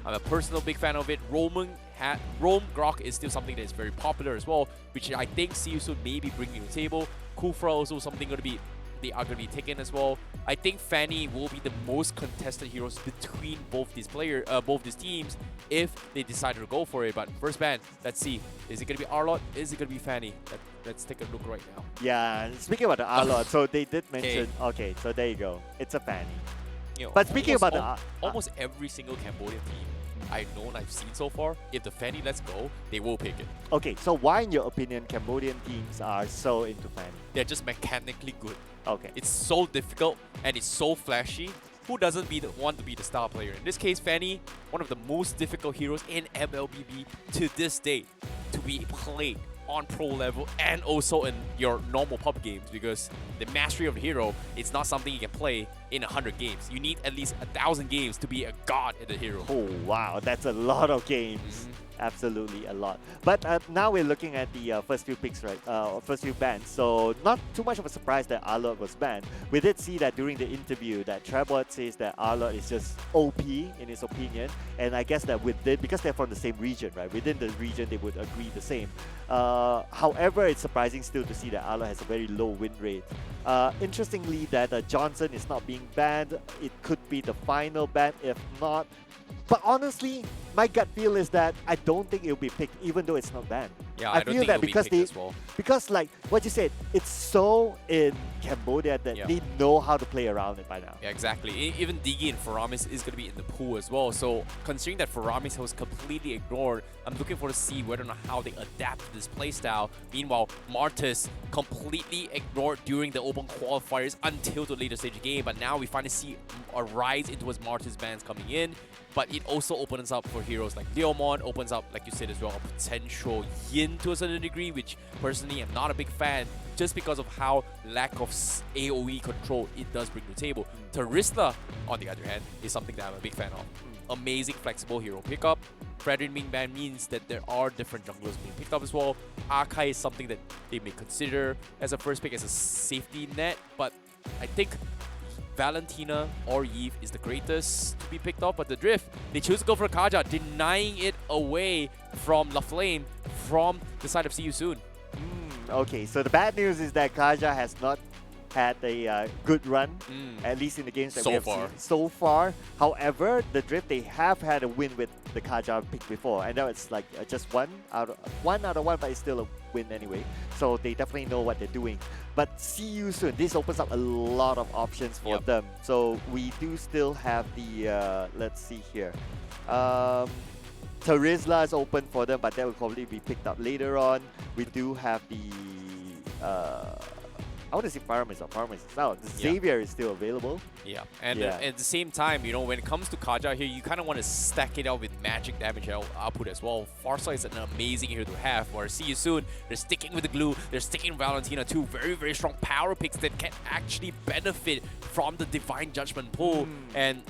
I'm a personal big fan of it. Roam Grok is still something that is very popular as well, which I think See You Soon may be bringing to the table. Kufra also something they are going to be taken as well. I think Fanny will be the most contested heroes between both these teams if they decide to go for it. But first ban, let's see. Is it going to be Arlott? Is it going to be Fanny? Let's take a look right now. Yeah, speaking about the Arlott, so they did mention. Okay, so there you go. It's a Fanny. You know, but speaking about almost every single Cambodian team I've seen so far, if the Fanny lets go, they will pick it. Okay, so why, in your opinion, Cambodian teams are so into Fanny? They're just mechanically good. Okay. It's so difficult and it's so flashy. Who doesn't want to be the star player? In this case, Fanny, one of the most difficult heroes in MLBB to this date to be played on pro level and also in your normal pub games, because the mastery of the hero is not something you can play in 100 games. You need at least 1,000 games to be a god at the hero. Oh wow, that's a lot of games. Absolutely a lot. But now we're looking at the first few picks, right? First few bans. So not too much of a surprise that Arlott was banned. We did see that during the interview that Trebot says that Arlott is just OP in his opinion. And I guess that because they're from the same region, right? Within the region, they would agree the same. However, it's surprising still to see that Arlott has a very low win rate. Interestingly, that Johnson is not being banned. It could be the final ban, if not. But honestly, my gut feel is that I don't think it'll be picked, even though it's not banned. Yeah, I don't feel think that it'll because be picked as well. Because like what you said, it's so in Cambodia that they know how to play around it by now. Yeah, exactly. Even Digi and Faramis is going to be in the pool as well. So considering that Faramis was completely ignored, I'm looking forward to see whether or not how they adapt to this playstyle. Meanwhile, Martis completely ignored during the open qualifiers until the later stage game. But now we finally see a rise into his Martis bans coming in. But it also opens up for heroes like Leomon, opens up, like you said as well, a potential Yin to a certain degree, which personally I'm not a big fan, just because of how lack of AoE control it does bring to the table. Tarista, on the other hand, is something that I'm a big fan of. Amazing flexible hero pickup. Fredrin being banned means that there are different junglers being picked up as well. Arkai is something that they may consider as a first pick, as a safety net, but I think Valentina or Eve is the greatest to be picked up, but the Drift, they choose to go for Kaja, denying it away from La Flame from the side of See You Soon. Okay, so the bad news is that Kaja has not had a good run, at least in the games that we have seen so far. However, the Drift, they have had a win with the Kaja pick before. I know it's like just one out of one, but it's still a win anyway. So they definitely know what they're doing. But See You Soon, this opens up a lot of options for them. So we do still have the, let's see here. Tarizla is open for them, but that will probably be picked up later on. We do have the, I want to say Paramis is out. The Xavier is still available. Yeah, and at the same time, you know, when it comes to Kaja here, you kind of want to stack it out with magic damage output as well. Farsa is an amazing hero to have. Where See You Soon, they're sticking with the glue, they're sticking with Valentina, two very, very strong power picks that can actually benefit from the Divine Judgment pool. And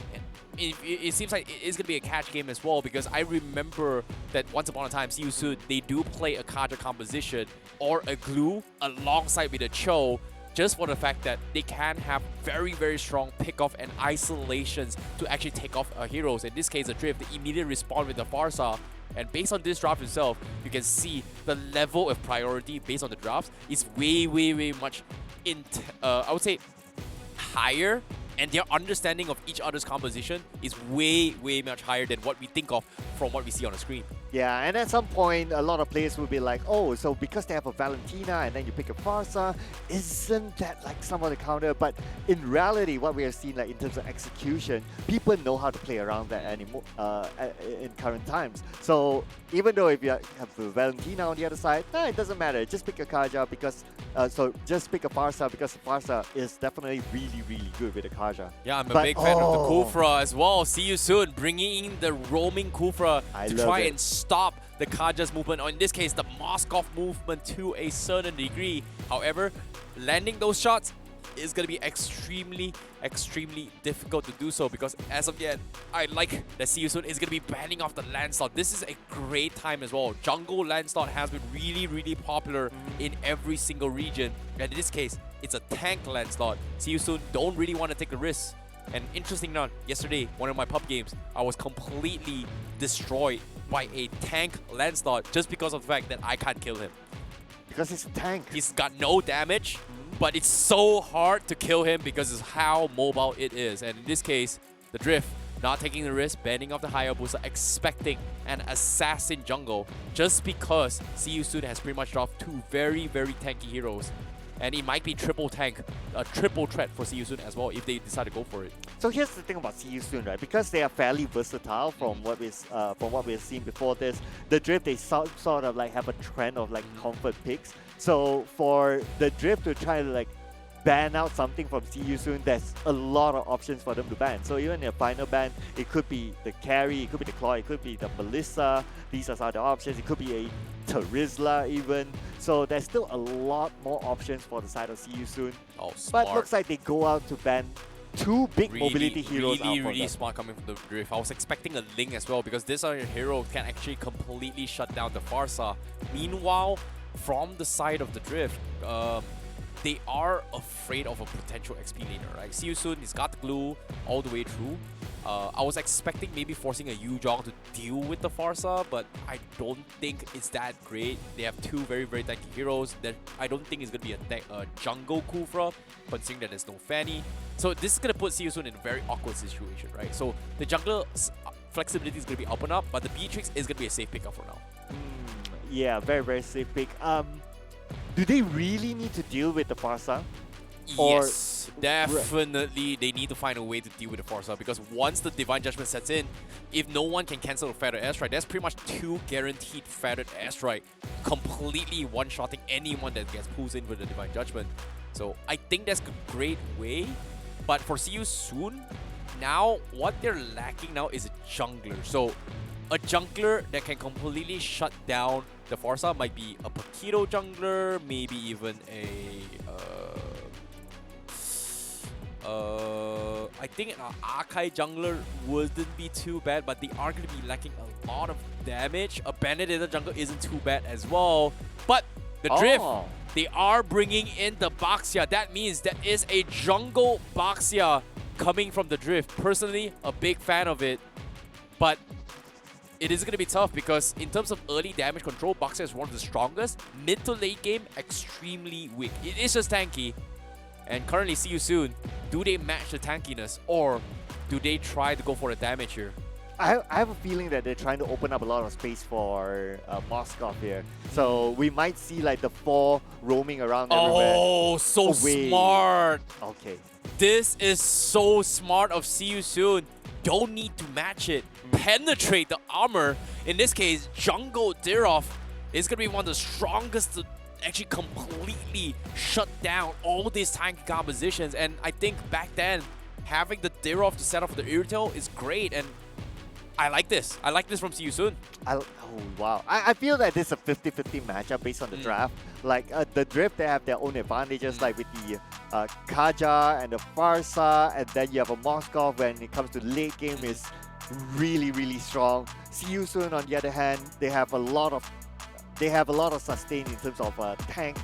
it seems like it is going to be a catch game as well, because I remember that once upon a time, See You Soon, they do play a Kaja composition or a glue alongside with a Cho, just for the fact that they can have very, very strong pick-off and isolations to actually take off heroes. In this case, the Drift, they immediately respond with the Farsa. And based on this draft itself, you can see the level of priority based on the drafts is way, way, way much, I would say, higher. And their understanding of each other's composition is way, way much higher than what we think of from what we see on the screen. Yeah, and at some point, a lot of players will be like, oh, so because they have a Valentina and then you pick a Farsa, isn't that like some of the counter? But in reality, what we have seen, like in terms of execution, people know how to play around that anymore in current times. So even though if you have a Valentina on the other side, it doesn't matter. Just pick a Kaja because, just pick a Farsa because Farsa is definitely really, really good with a Kaja. Yeah, I'm a big fan of the Kufra as well. See You Soon, bringing in the roaming Kufra to try and stop the Kaja's movement, or in this case, the Moskov movement to a certain degree. However, landing those shots is going to be extremely, extremely difficult to do so, because as of yet, I like that See You Soon is going to be banning off the land slot. This is a great time as well. Jungle land slot has been really, really popular in every single region. And in this case, it's a tank land slot. See You Soon don't really want to take the risk And interesting enough, yesterday, one of my pub games, I was completely destroyed by a tank Lancelot just because of the fact that I can't kill him. Because he's a tank. He's got no damage, but it's so hard to kill him because of how mobile it is. And in this case, the Drift, not taking the risk, banning off the Hayabusa, expecting an assassin jungle just because See You Soon has pretty much dropped two very, very tanky heroes. And it might be triple tank, a triple threat for See You Soon as well if they decide to go for it. So here's the thing about See You Soon, right? Because they are fairly versatile from what we've seen before this. The Drift, they sort of like have a trend of like comfort picks. So for the Drift to try to like ban out something from See You Soon, there's a lot of options for them to ban. So even in a final ban, it could be the carry, it could be the Claw, it could be the Melissa. These are the options. It could be a Terizla even. So there's still a lot more options for the side of See You Soon. Oh, smart. But looks like they go out to ban two big mobility heroes out for really them. smart coming from the Drift. I was expecting a Link as well because this other hero can actually completely shut down the Farsa. Meanwhile, from the side of the Drift, they are afraid of a potential XP laner, right? See You Soon, he's got the glue all the way through. I was expecting maybe forcing a Yuzhong to deal with the Farsa, but I don't think it's that great. They have two very, very tanky heroes that I don't think is going to be a jungle Kufra, considering that there's no Fanny. So this is going to put See You Soon in a very awkward situation, right? So the jungler flexibility is going to be open up, but the Beatrix is going to be a safe pickup for now. Yeah, very, very safe pick. Do they really need to deal with the Farsa? Yes, definitely they need to find a way to deal with the Farsa because once the Divine Judgment sets in, if no one can cancel the Feathered Airstrike, there's pretty much two guaranteed Feathered Airstrike completely one-shotting anyone that gets pulled in with the Divine Judgment. So I think that's a great way, but for See You Soon, now what they're lacking now is a jungler. So a jungler that can completely shut down the Farsa might be a Paquito jungler, maybe even a I think an Arkai jungler wouldn't be too bad, but they are going to be lacking a lot of damage. A Bandit jungler isn't too bad as well. But the Drift, they are bringing in the Baxia. That means there is a jungle Baxia coming from the Drift. Personally, a big fan of it. But it is going to be tough because in terms of early damage control, Baxia is one of the strongest. Mid to late game, extremely weak. It is just tanky. And currently, See You Soon, do they match the tankiness or do they try to go for the damage here? I have a feeling that they're trying to open up a lot of space for Moskov here. So we might see like the 4 roaming around everywhere. Oh, so smart. Okay. This is so smart of See You Soon. Don't need to match it. Penetrate the armor. In this case, Jungle Dirov is going to be one of the strongest to actually completely shut down all these tanky compositions. And I think back then, having the Dirov to set up for the Irrital is great. And I like this. I like this from See You Soon. Oh, wow. I feel that this is a 50-50 matchup based on the draft. Like, the Drift, they have their own advantages, like with the Kaja and the Farsa, and then you have a Moskov when it comes to late game is really, really strong. See You Soon, on the other hand, they have a lot of sustain in terms of tank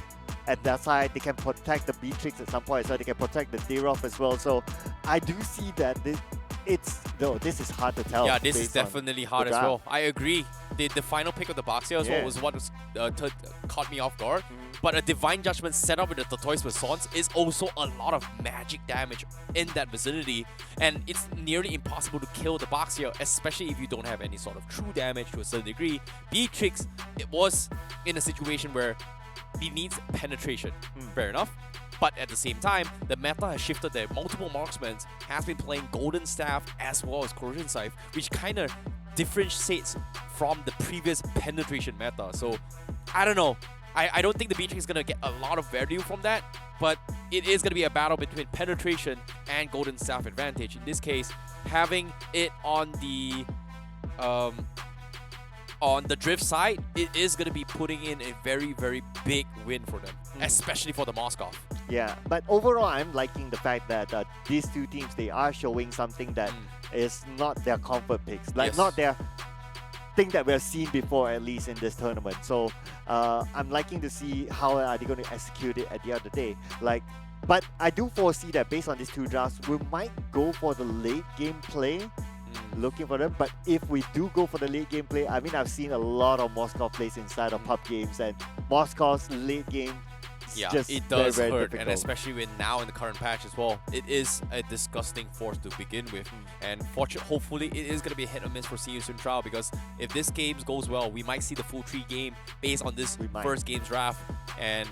at their side. They can protect the Beatrix at some point, so they can protect the Dirov as well. So I do see that this is hard to tell. Yeah, this is definitely hard as well. I agree. The final pick of the Baxia as well was what caught me off guard. But a Divine Judgment set up with the Tortoise Response is also a lot of magic damage in that vicinity. And it's nearly impossible to kill the Baxia, especially if you don't have any sort of true damage to a certain degree. Beatrix, it was in a situation where he needs penetration. Fair enough. But at the same time, the meta has shifted there. Multiple marksmen has been playing Golden Staff as well as Corrosion Scythe, which kind of differentiates from the previous penetration meta. So, I don't know. I don't think the Beatrix is going to get a lot of value from that, but it is going to be a battle between penetration and Golden Staff advantage. In this case, having it on the Drift side, it is going to be putting in a very, very big win for them, especially for the Moskov. Yeah, but overall, I'm liking the fact that these two teams, they are showing something that is not their comfort picks, like not their thing that we have seen before, at least in this tournament. So I'm liking to see how are they going to execute it at the end of the day. Like, But I do foresee that based on these two drafts, we might go for the late game play, looking for them. But if we do go for the late game play, I mean, I've seen a lot of Moscow plays inside of pub games, and Moscow's late game just it does very, very hurt, difficult. and especially with now in the current patch as well, it is a disgusting force to begin with. And hopefully it is going to be a hit or miss for See You Soon trial, because if this game goes well, we might see the full 3 game based on this first game draft, and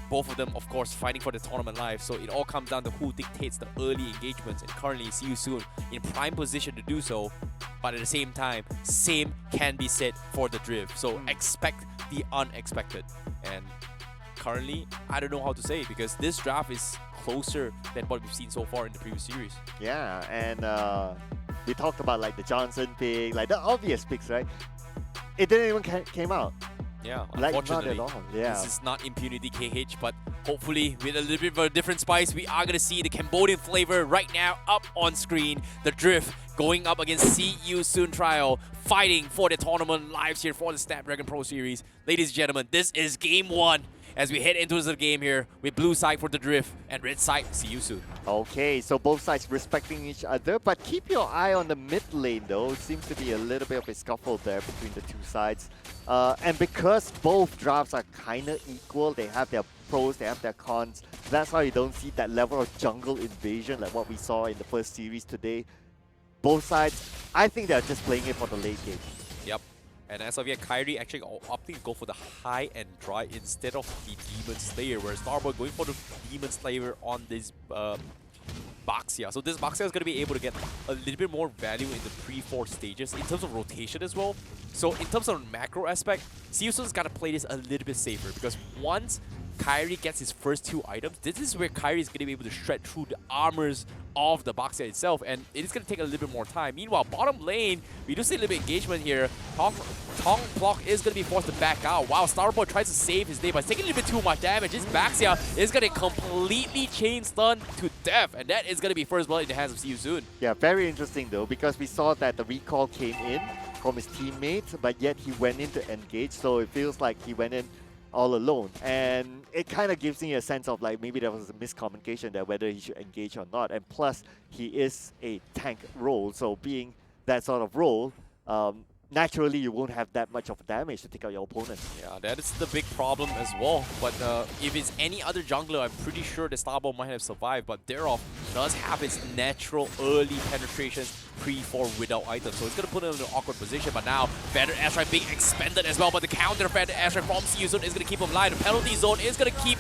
both of them, of course, fighting for the tournament life. So it all comes down to who dictates the early engagements, and currently See You Soon in prime position to do so. But at the same time, same can be said for the Drift. So expect the unexpected. And currently, I don't know how to say it, because this draft is closer than what we've seen so far in the previous series. Yeah, and we talked about like the Johnson pick, like the obvious picks, right? It didn't even came out. Yeah, Like, unfortunately. not at all. Yeah. This is not Impunity KH, but hopefully with a little bit of a different spice, we are going to see the Cambodian flavor right now up on screen. The Drift going up against See You Soon trial, fighting for the tournament lives here for the Snapdragon Pro Series. Ladies and gentlemen, this is game 1 as we head into the game here with blue side for the Drift and red side, See You Soon. Okay, so both sides respecting each other, but keep your eye on the mid lane though. Seems to be a little bit of a scuffle there between the two sides. And because both drafts are kind of equal, they have their pros, they have their cons, that's why you don't see that level of jungle invasion like what we saw in the first series today. Both sides, I think they're just playing it for the late game. Yep. And as of yet, Kyrie actually opting to go for the high and dry instead of the Demon Slayer, where Starboy going for the Demon Slayer on this Baxia. So this Baxia is going to be able to get a little bit more value in the pre-4 stages in terms of rotation as well. So in terms of macro aspect, See You Soon's got to play this a little bit safer, because once Kyrie gets his first 2 items, this is where Kyrie is going to be able to shred through the armors of the Baxia itself, and it is going to take a little bit more time. Meanwhile, bottom lane, we do see a little bit of engagement here. Tong Plok is going to be forced to back out. Wow, Starboy tries to save his day, but taking a little bit too much damage. This Baxia is going to completely chain stun to death, and that is going to be first blood in the hands of See You Soon. Yeah, very interesting though, because we saw that the recall came in from his teammates, but yet he went in to engage, so it feels like he went in all alone, and it kind of gives me a sense of like maybe there was a miscommunication there whether he should engage or not. And plus, he is a tank role, so being that sort of role, naturally you won't have that much of damage to take out your opponent. Yeah, that is the big problem as well. But if it's any other jungler, I'm pretty sure the Starboy might have survived. But Derov does have its natural early penetrations pre-4 without items, so it's going to put him in an awkward position. But now, Feathered Airstrike being expended as well, but the counter Feathered Airstrike from See You Soon is going to keep him alive. The penalty zone is going to keep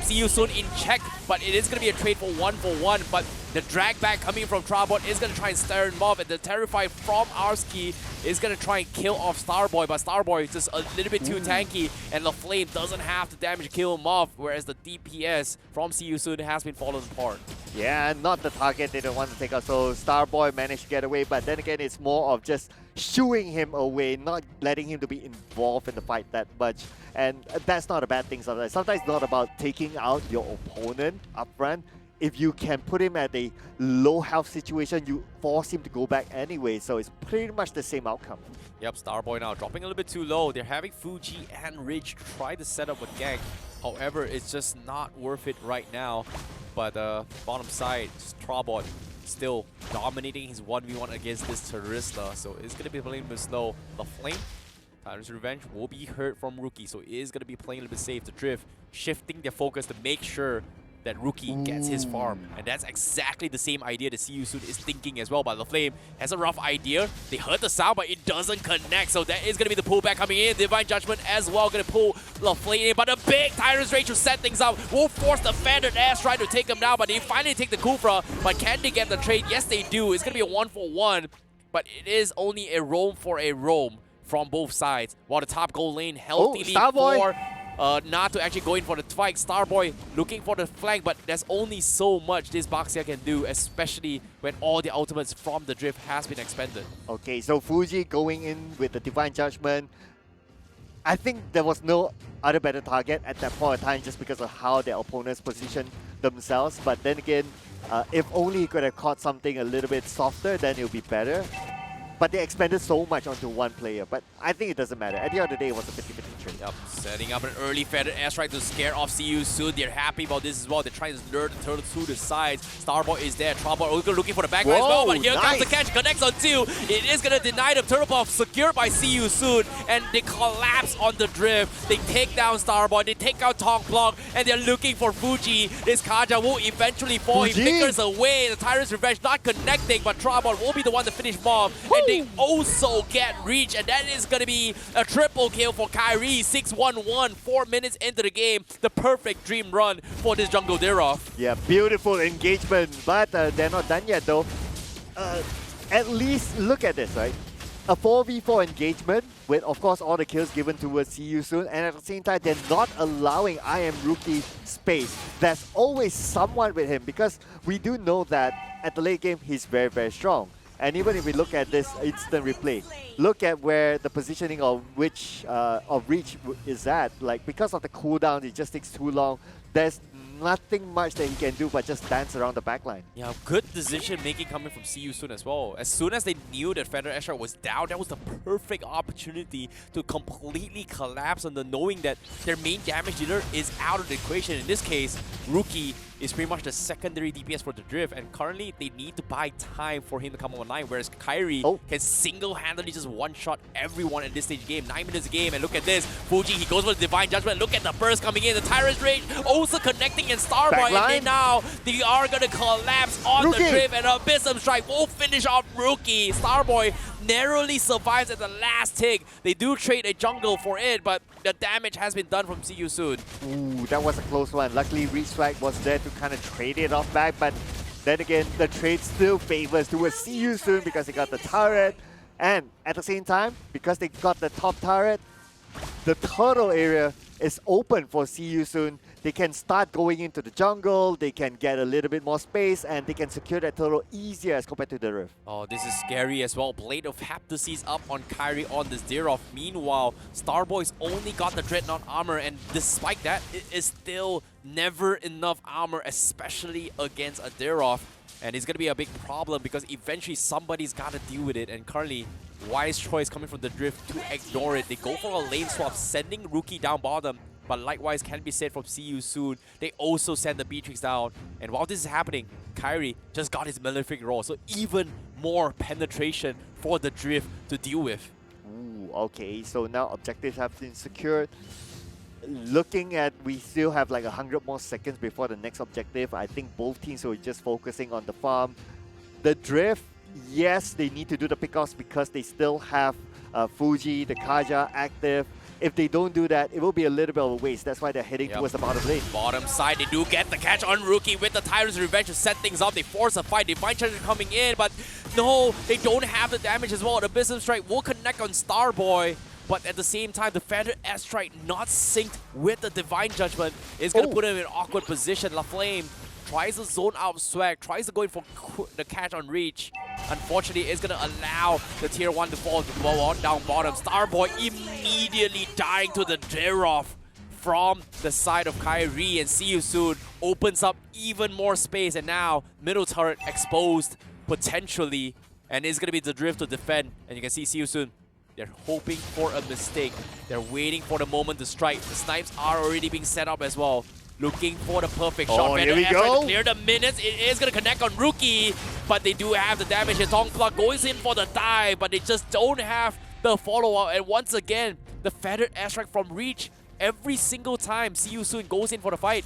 See You Soon in check, but it is going to be a trade for 1-for-1. But the drag back coming from Trabot is going to try and stare him off, and the Terrified from Arski is going to try and kill off Starboy, but Starboy is just a little bit too tanky, and the Flame doesn't have the damage to kill him off, whereas the DPS from See You Soon has been fallen apart. Yeah, not the target they don't want to take out, so Starboy managed to get away, but then again it's more of just shooing him away, not letting him to be involved in the fight that much. And that's not a bad thing sometimes. Sometimes it's not about taking out your opponent up front. If you can put him at a low health situation, you force him to go back anyway, so it's pretty much the same outcome. Yep, Starboy now dropping a little bit too low. They're having Fuji and Ridge try to set up a gank. However, it's just not worth it right now. But bottom side, Trabot still dominating his 1v1 against this Terista, so it's going to be playing a bit slow. The Flame, Tyrant's Revenge will be hurt from Rookie, so it is going to be playing a little bit safe. The Drift shifting their focus to make sure that Rookie gets his farm. And that's exactly the same idea that See You Soon is thinking as well. But the Flame has a rough idea. They heard the sound, but it doesn't connect. So that is going to be the pullback coming in. Divine Judgment as well going to pull the Flame in. But a big Tyrant's Rage to set things up will force the Feathered Airstrike to take him down. But they finally take the Kufra. But can they get the trade? Yes, they do. It's going to be a 1-for-1. But it is only a roam for a roam from both sides. While the top goal lane healthily for not to actually go in for the fight. Starboy looking for the flank, but there's only so much this Baxia can do, especially when all the ultimates from the Drift has been expended. Okay, so Fuji going in with the Divine Judgment. I think there was no other better target at that point in time just because of how their opponents positioned themselves. But then again, if only he could have caught something a little bit softer, then it would be better. But they expended so much onto one player. But I think it doesn't matter. At the end of the day, it was a 50-50 victory. Yep, setting up an early feathered airstrike to scare off CU soon. They're happy about this as well. They're trying to lure the turtle to the sides. Starboy is there. Trouble looking for the backline as well, but here comes the catch. Connects on 2. It is going to deny them. Turtle Puff secured by CU soon, and they collapse on the drift. They take down Starboy. They take out Tong Block, and they're looking for Fuji. This Kaja will eventually fall. He flickers away. The Tyrant's Revenge not connecting, but Trouble will be the one to finish Mob. And they also get reach, and that is going to be a triple kill for Kyrie. 6-1-1, 4 minutes into the game. The perfect dream run for this jungle Derov. Yeah, beautiful engagement, but they're not done yet though. At least look at this, right? A 4v4 engagement with, of course, all the kills given towards CU soon, and at the same time, they're not allowing I Am Rookie space. There's always someone with him, because we do know that at the late game, he's very, very strong. And even if we look at this instant replay, look at where the positioning of which of Reach is at. Like, because of the cooldown, it just takes too long. There's nothing much that he can do but just dance around the backline. Yeah, good decision making coming from CU soon as well. As soon as they knew that Feather Airstrike was down, that was the perfect opportunity to completely collapse on the knowing that their main damage dealer is out of the equation. In this case, Rookie is pretty much the secondary DPS for the Drift, and currently they need to buy time for him to come online, whereas Kyrie can single-handedly just one-shot everyone in this stage game. 9 minutes a game, and look at this. Fuji, he goes for the Divine Judgment. Look at the burst coming in. The Tyrant's Rage also connecting in Starboy, and then now they are going to collapse on the Drift, and Abyssum Strike will finish off Rookie. Starboy narrowly survives at the last tick. They do trade a jungle for it, but the damage has been done from CU soon. Ooh, that was a close one. Luckily, Reach Strike was there to kind of trade it off back, but then again, the trade still favors towards CU soon because they got the turret, and at the same time, because they got the top turret, the turtle area is open for CU soon. They can start going into the jungle, they can get a little bit more space, and they can secure that turtle easier as compared to the Rift. Oh, this is scary as well. Blade of Heptasis up on Kyrie on this Derov. Meanwhile, Starboy's only got the Dreadnought armor, and despite that, it is still never enough armor, especially against a Derov. And it's going to be a big problem because eventually somebody's got to deal with it, and currently, wise choice coming from the Drift to ignore it. They go for a lane swap, sending Rookie down bottom. But likewise can be said from CU soon. They also send the Beatrix down. And while this is happening, Kyrie just got his Malefic roll. So even more penetration for the Drift to deal with. Ooh, okay. So now objectives have been secured. Looking at, we still have like 100 more seconds before the next objective. I think both teams are just focusing on the farm. The Drift, yes, they need to do the pickoffs because they still have Fuji, the Kaja active. If they don't do that, it will be a little bit of a waste. That's why they're heading towards the bottom lane. Bottom side, they do get the catch on Rookie with the Tyrant's Revenge to set things up. They force a fight. Divine Charger coming in, but no, they don't have the damage as well. The Abyssum Strike will connect on Starboy, but at the same time, the Feather Airstrike not synced with the Divine Judgment is going to put him in an awkward position. La Flame tries to zone out Swag, tries to go in for the catch on Reach. Unfortunately, it's going to allow the tier 1 to fall down bottom. Starboy immediately dying to the Derov from the side of Kyrie, and CU soon opens up even more space, and now middle turret exposed potentially, and it's going to be the Drift to defend. And you can see CU soon, they're hoping for a mistake. They're waiting for the moment to strike. The snipes are already being set up as well. Looking for the perfect shot. Here we go. To clear the minutes. It is going to connect on Rookie, but they do have the damage. And Tong Plug goes in for the dive, but they just don't have the follow-up. And once again, the Feathered Airstrike from Reach. Every single time CU soon goes in for the fight,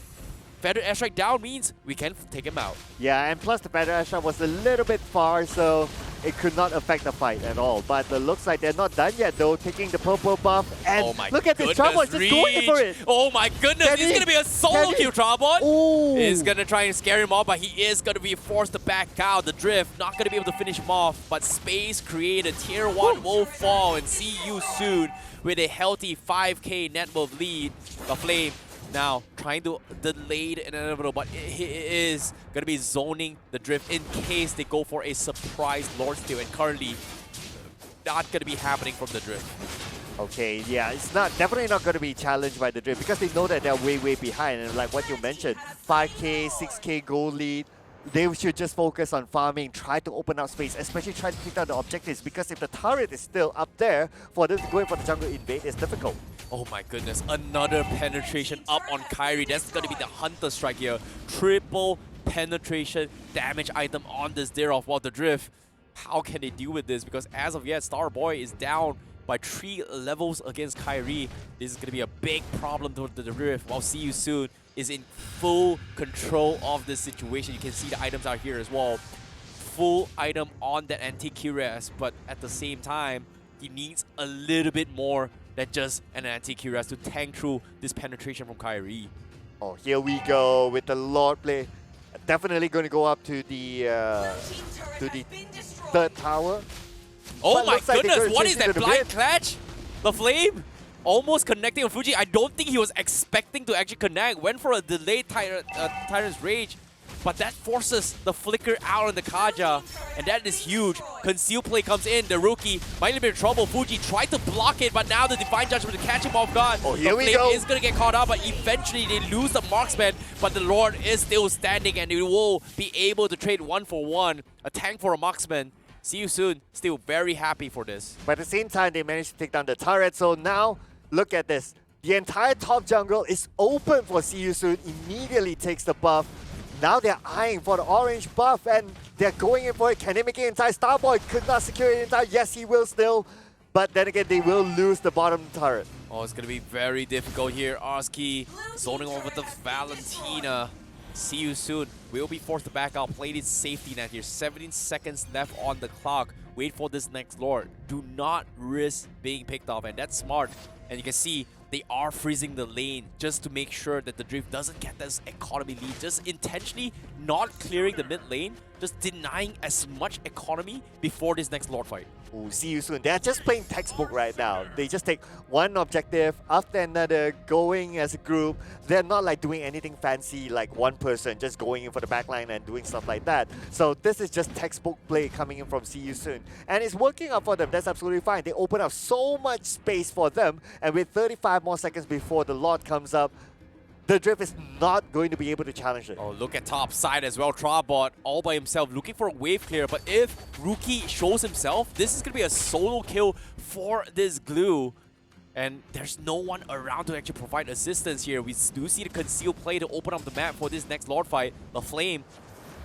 Feathered Airstrike down means we can take him out. Yeah, and plus the Feathered Airstrike was a little bit far, so it could not affect the fight at all. But it looks like they're not done yet though, taking the purple buff. And look at this, Trabot just going for it. Oh my goodness, it's going to be a solo kill, Trabot. He's going to try and scare him off, but he is going to be forced to back out. The Drift not going to be able to finish him off, but space created. Tier 1 will fall, and see you soon with a healthy 5k net worth lead. The Flame now trying to delay the inevitable, but he is going to be zoning the Drift in case they go for a surprise Lord Steal, and currently not going to be happening from the Drift. Okay, yeah, it's definitely not going to be challenged by the Drift because they know that they're way behind, and like what you mentioned, 5k, 6k gold lead. They should just focus on farming, try to open up space, especially try to pick out the objectives, because if the turret is still up there, for them to go in for the jungle invade is difficult. Oh my goodness, another penetration up on Kyrie. That's going to be the Hunter Strike here. Triple penetration damage item on this Derov. While the Drift, how can they deal with this? Because as of yet, Starboy is down by 3 levels against Kyrie. This is going to be a big problem to the Drift. While See You Soon is in full control of this situation. You can see the items out here as well. Full item on that anti-Cuirass, but at the same time, he needs a little bit more than just an anti-Cuirass to tank through this penetration from Kyrie. Oh, here we go with the Lord play. Definitely going to go up to the third tower. Oh But my looks like goodness, what is into that the blind mid. clutch? The Flame almost connecting on Fuji. I don't think he was expecting to actually connect. Went for a delayed Tyrant's Rage, but that forces the flicker out on the Kaja, and that is huge. Conceal play comes in, the rookie might be in trouble. Fuji tried to block it, but now the Divine Judgment to catch him off guard. Oh, here the we Flame go. is going to get caught up, but eventually they lose the marksman, but the Lord is still standing, and he will be able to trade 1-for-1, a tank for a marksman. See You Soon, still very happy for this. But at the same time, they managed to take down the turret. So now, look at this. The entire top jungle is open for See You Soon. Immediately takes the buff. Now they're eyeing for the orange buff, and they're going in for it. Can they make it in time? Starboy could not secure it in time. Yes, he will still. But then again, they will lose the bottom turret. Oh, it's going to be very difficult here. Arski zoning over the Valentina. See You Soon will be forced to back out. Play this safety net here. 17 seconds left on the clock. Wait for this next Lord. Do not risk being picked off, and that's smart. And you can see they are freezing the lane just to make sure that the Drift doesn't get this economy lead. Just intentionally not clearing the mid lane, just denying as much economy before this next Lord fight. Ooh, See You Soon. They're just playing textbook right now. They just take one objective after another, going as a group. They're not like doing anything fancy like one person, just going in for the backline and doing stuff like that. So this is just textbook play coming in from See You Soon. And it's working out for them. That's absolutely fine. They open up so much space for them. And with 35 more seconds before the Lord comes up, the Drift is not going to be able to challenge it. Oh, look at top side as well. Trabot all by himself looking for a wave clear. But if Rookie shows himself, this is going to be a solo kill for this Glue. And there's no one around to actually provide assistance here. We do see the conceal play to open up the map for this next Lord fight. The Flame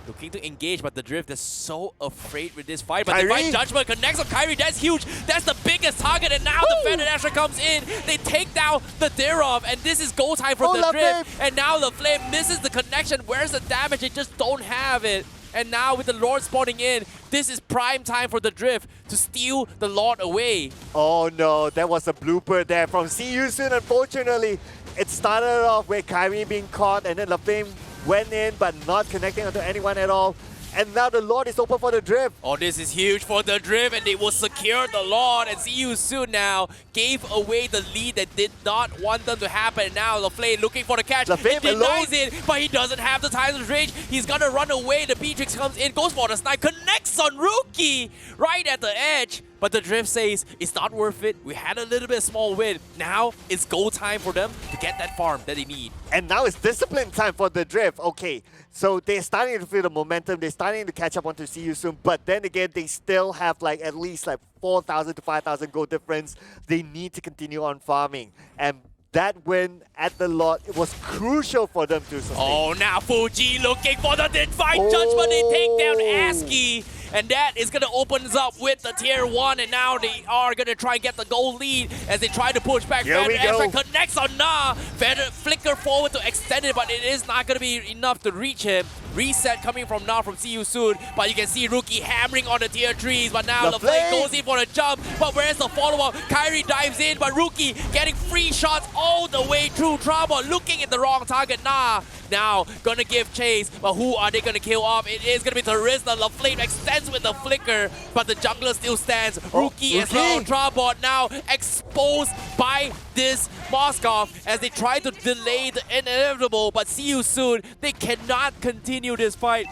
looking to engage, but the Drift is so afraid with this fight. But Kyrie. Divine Judgment connects on Kyrie. That's huge. That's the biggest target. And now the Phantom Asher comes in. They take down the Derov, and this is go time for the Drift. And now the Flame misses the connection. Where's the damage? They just don't have it. And now with the Lord spawning in, this is prime time for the Drift to steal the Lord away. Oh no, that was a blooper there from See You Soon. Unfortunately, it started off with Kyrie being caught, and then the Flame went in but not connecting onto anyone at all. And now the Lord is open for the Drift. Oh, this is huge for the Drift, and they will secure the Lord. And See You Soon now gave away the lead that did not want them to happen. And now LaFlame looking for the catch. He denies it, but he doesn't have the Titan's Rage. He's gonna run away. The Beatrix comes in, goes for the snipe, connects on Rookie right at the edge. But the Drift says, it's not worth it. We had a little bit of small win. Now it's go time for them to get that farm that they need. And now it's discipline time for the Drift. Okay, so they're starting to feel the momentum. They're starting to catch up onto See You Soon. But then again, they still have like at least like 4,000 to 5,000 gold difference. They need to continue on farming. And that win at the Lord, it was crucial for them to sustain. Oh, now Fuji looking for the Divine Judgment. They take down ASCII. And that is going to open us up with the tier 1. And now they are going to try and get the goal lead as they try to push back. Here we go. Feather connects on Na. Feather flicker forward to extend it, but it is not going to be enough to reach him. Reset coming from Na from See You Soon. But you can see Rookie hammering on the tier 3s. But now LaFlame goes in for the jump. But where's the follow-up? Kyrie dives in, but Rookie getting free shots all the way through. Trouble looking at the wrong target. Na now gonna give chase, but who are they gonna kill off? It is gonna be Teresa. LaFlame extends with the flicker, but the jungler still stands. Rookie as well. Trabot now exposed by this Moskov as they try to delay the inevitable, but See You Soon, they cannot continue this fight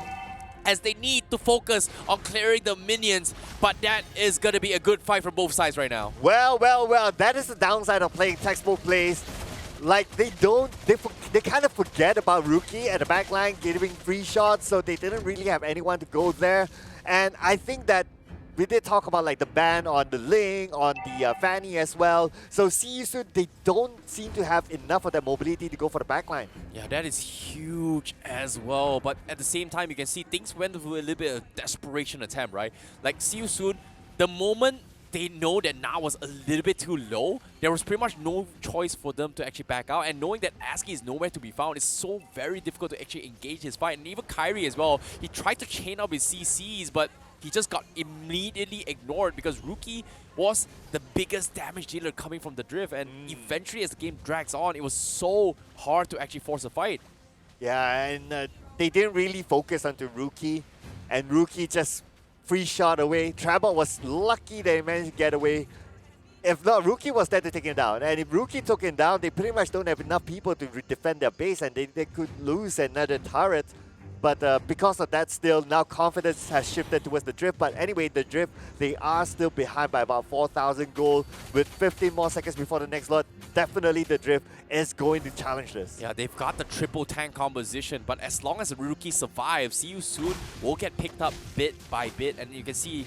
as they need to focus on clearing the minions, but that is gonna be a good fight from both sides right now. Well, that is the downside of playing textbook plays. Like, they kind of forget about Rookie at the backline giving free shots, so they didn't really have anyone to go there. And I think that we did talk about like the ban on the Ling, on the Fanny as well. So see you soon, they don't seem to have enough of that mobility to go for the backline. Yeah, that is huge as well. But at the same time, you can see things went through a little bit of desperation attempt, right? Like, see you soon, the moment they know that Na was a little bit too low, there was pretty much no choice for them to actually back out. And knowing that ASCII is nowhere to be found, it's so very difficult to actually engage his fight. And even Kyrie as well, he tried to chain up his CCs, but he just got immediately ignored because Rookie was the biggest damage dealer coming from the drift. And eventually, as the game drags on, it was so hard to actually force a fight. Yeah, and they didn't really focus onto Rookie, and Rookie just free shot away. Trabot was lucky that he managed to get away. If not, Rookie was there to take him down. And if Rookie took him down, they pretty much don't have enough people to defend their base, and they could lose another turret. But because of that, still, now confidence has shifted towards the drift. But anyway, the drift, they are still behind by about 4,000 gold. With 15 more seconds before the next lot, definitely the drift is going to challenge this. Yeah, they've got the triple tank composition, but as long as the Rookie survives, see you soon will get picked up bit by bit. And you can see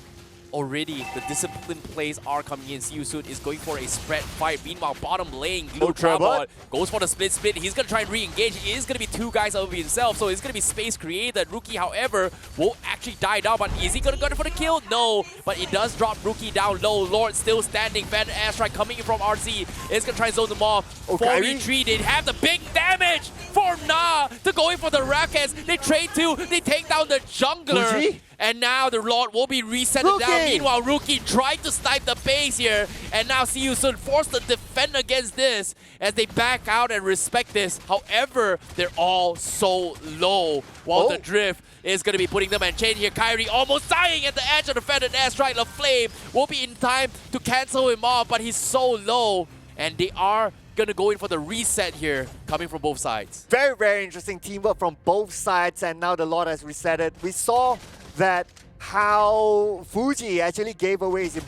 already the disciplined plays are coming in. See you soon is going for a spread fight. Meanwhile, bottom lane, Glue Trabot goes for the split. He's going to try and re-engage. It is going to be two guys over himself, so it's going to be space created. Rookie, however, will actually die down, but is he going to go for the kill? No, but it does drop Rookie down low. Lord still standing. Phantom Airstrike coming in from RC. Is going to try and zone them off. 4v3, they have the big damage for Na to go in for the Rockets. They trade two. They take down the jungler. Fuji? And now the Lord will be reset down. Meanwhile, Rookie tried to snipe the base here. And now see you soon forced to defend against this as they back out and respect this. However, they're all so low while the drift is going to be putting them in chain here. Kyrie almost dying at the edge of the Feathered Airstrike. The Flame will be in time to cancel him off, but he's so low. And they are going to go in for the reset here, coming from both sides. Very, very interesting teamwork from both sides, and now the Lord has resetted. We saw that how Fuji actually gave away his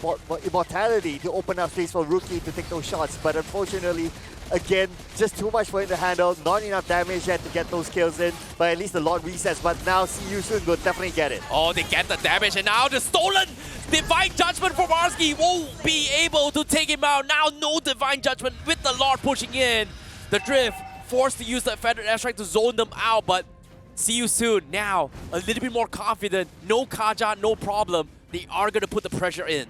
immortality to open up space for Rookie to take those shots, but unfortunately, again, just too much for him to handle, not enough damage yet to get those kills in, but at least the Lord resets, but now see you soon will definitely get it. Oh, they get the damage, and now the stolen Divine Judgment from Arsky won't be able to take him out. Now no Divine Judgment with the Lord pushing in. The drift forced to use that Feathered Airstrike to zone them out, but see you soon. Now, a little bit more confident. No Kaja, no problem. They are going to put the pressure in.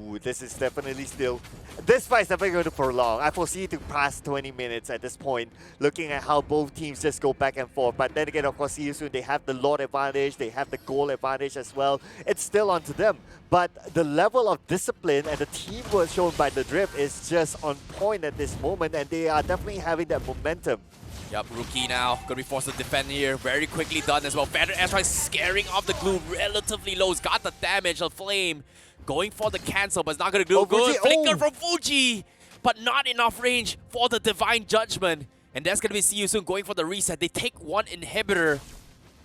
Ooh, this is definitely still... This fight is definitely going to prolong. I foresee it to pass 20 minutes at this point, looking at how both teams just go back and forth. But then again, of course, see you soon. They have the Lord advantage. They have the goal advantage as well. It's still on to them. But the level of discipline and the teamwork shown by the Drift is just on point at this moment, and they are definitely having that momentum. Yep, Rookie now gonna be forced to defend here. Very quickly done as well. Feathered Airstrike scaring off the Glue relatively low. He's got the damage. The Flame going for the cancel, but it's not gonna do good. Flicker from Fuji, but not enough range for the Divine Judgment. And that's gonna be see you soon going for the reset. They take one inhibitor,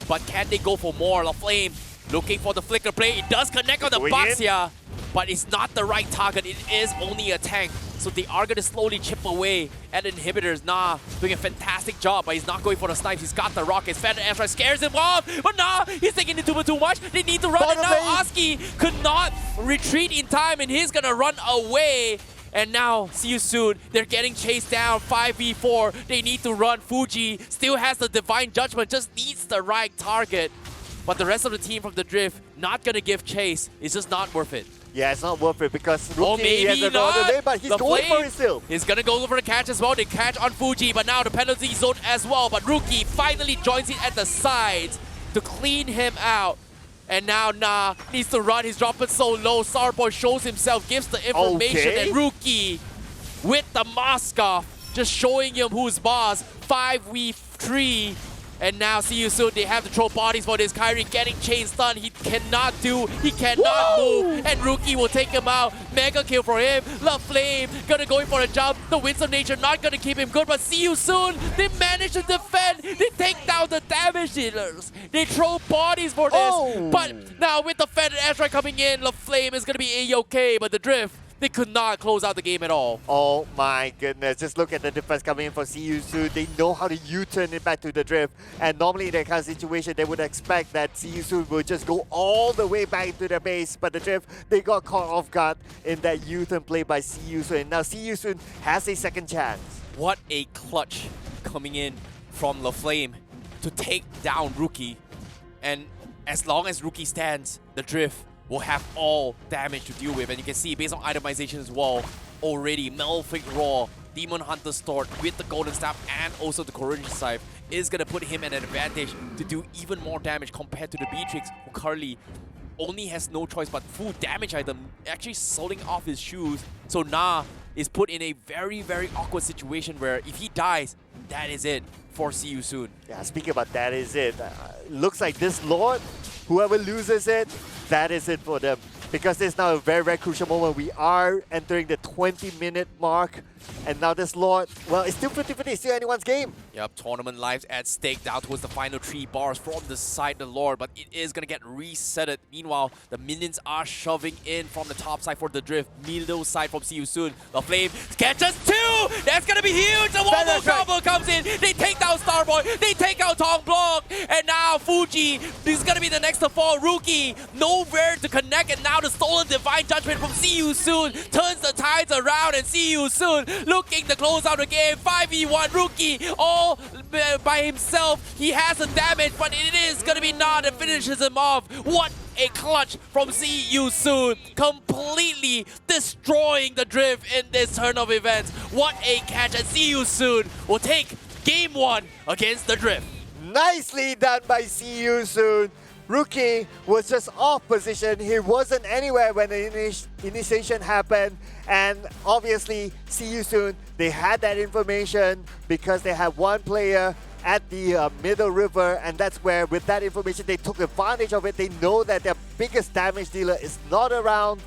but can they go for more? La Flame looking for the flicker play. It does connect on the Baxia, but it's not the right target. It is only a tank. So they are going to slowly chip away at inhibitors. Nah, doing a fantastic job, but he's not going for the snipes. He's got the rockets. Feather Airstrike scares him off, but nah, he's taking it too much. They need to run, and now Aski could not retreat in time, and he's going to run away. And now, see you soon. They're getting chased down, 5v4. They need to run. Fuji still has the Divine Judgment, just needs the right target. But the rest of the team from the Drift, not going to give chase. It's just not worth it. Yeah, it's not worth it because Rookie has a not. Lane, but he's going for it still. He's going to go for the catch as well. They catch on Fuji, but now the penalty zone as well. But Rookie finally joins it at the sides to clean him out. And now Na needs to run. He's dropping so low. Starboy shows himself, gives the information, and Rookie with the mask off, just showing him who's boss. 5v3. And now, see you soon. They have to throw bodies for this. Kyrie getting chain stun. He cannot move. And Rookie will take him out. Mega kill for him. La Flame gonna go in for a jump. The Winds of Nature not gonna keep him good, but see you soon. They manage to defend. They take down the damage dealers. They throw bodies for this. But now with the Feathered Airstrike coming in, La Flame is gonna be A-OK. But the Drift, They could not close out the game at all. Oh my goodness, just look at the defense coming in for CU They know how to U-turn it back to the drift. And normally in that kind of situation, they would expect that CU will just go all the way back to their base. But the drift, they got caught off guard in that U-turn play by CU. And now CU has a second chance. What a clutch coming in from LaFlame to take down Rookie. And as long as Rookie stands, the drift will have all damage to deal with. And you can see, based on itemization as well, already Malefic Roar, Demon Hunter Sword with the Golden Staff and also the Corrosion Scythe is going to put him at an advantage to do even more damage compared to the Beatrix, who currently only has no choice but full damage item, actually selling off his shoes. So Na is put in a very, very awkward situation where if he dies, that is it for CU Soon. Yeah, speaking about that is it. Looks like this Lord, whoever loses it, that is it for them. Because it's now a very, very crucial moment. We are entering the 20-minute mark. And now this Lord, well, it's still 50-50, it's still anyone's game. Yep, tournament lives at stake down towards the final 3 bars from the side of the Lord, but it is going to get resetted. Meanwhile, the minions are shoving in from the top side for the drift, middle side from CU Soon. The Flame catches 2! That's going to be huge! The Wombo combo comes in, they take down Starboy, they take out Tong Block, and now Fuji, this is going to be the next to fall. Rookie, nowhere to connect, and now the stolen Divine Judgment from CU Soon turns the tides around, and CU Soon looking to close out the game. 5v1 Rookie all by himself. He has the damage, but it is going to be Na that finishes him off. What a clutch from CU Soon, completely destroying the drift in this turn of events. What a catch, and CU Soon will take game 1 against the drift. Nicely done by CU Soon. Rookie was just off position. He wasn't anywhere when the initiation happened. And obviously, CU Soon, they had that information because they had one player at the middle river. And that's where, with that information, they took advantage of it. They know that their biggest damage dealer is not around.